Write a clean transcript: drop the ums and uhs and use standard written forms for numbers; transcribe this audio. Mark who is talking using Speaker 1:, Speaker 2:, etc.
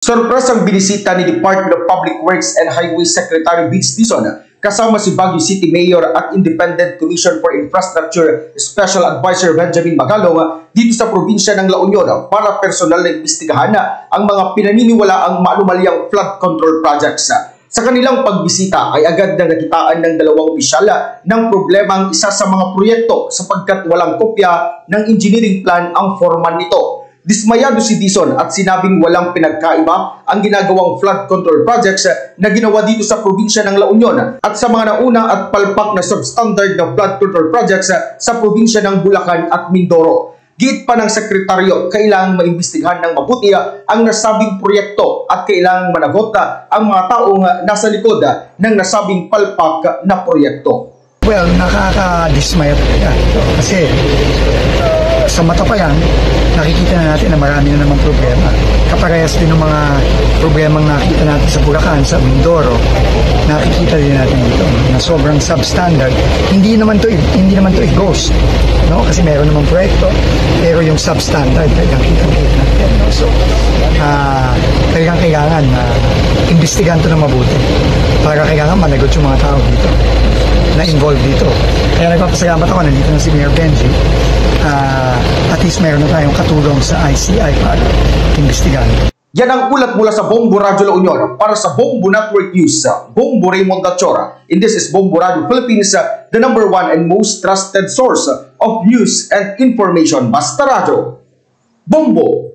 Speaker 1: Sorpresang binisita ni Department of Public Works and Highways Secretary Vince Dizon kasama si Baguio City Mayor at Independent Commission for Infrastructure Special Advisor Benjamin Magalong dito sa probinsya ng La Union para personal na imbestigahan ang mga pinaniniwalaang maanumalyang flood control projects. Sa kanilang pagbisita ay agad na nakitaan ng dalawang opisyal ng problema ang isa sa mga proyekto sapagkat walang kopya ng engineering plan ang foreman nito. Dismayado si Dizon at sinabing walang pinagkaiba ang ginagawang flood control projects na ginawa dito sa probinsya ng La Union at sa mga nauna at palpak na substandard na flood control projects sa probinsya ng Bulacan at Mindoro. Giit pa ng sekretaryo, kailangang maimbestigahan ng mabuti ang nasabing proyekto at kailangang managot ang mga taong nasa likod ng nasabing palpak na proyekto.
Speaker 2: Well, nakaka-dismaya kasi sa mata pa yan, nakikita na natin na marami na namang problema. Kaparehas din ng mga problemang nakita natin sa Bulacan, sa Mindoro, nakikita din natin dito na sobrang substandard. Hindi naman to i-ghost, no? Kasi meron namang proyekto, pero yung substandard talagang kita-kita natin, no? So, talagang kailangan na imbestigahan to na mabuti para kailangan managot yung mga tao dito na involved dito. Kaya nagpapasalamat ako, nandito na si Mayor Benji. At least meron na tayong katulong sa ICI para imbestigahan.
Speaker 1: Yan ang ulat mula sa Bombo Radio La Union para sa Bombo Network News. Bombo Raymond Tachora. And this is Bombo Radio Philippines, the #1 and most trusted source of news and information. Basta Radio. Bombo!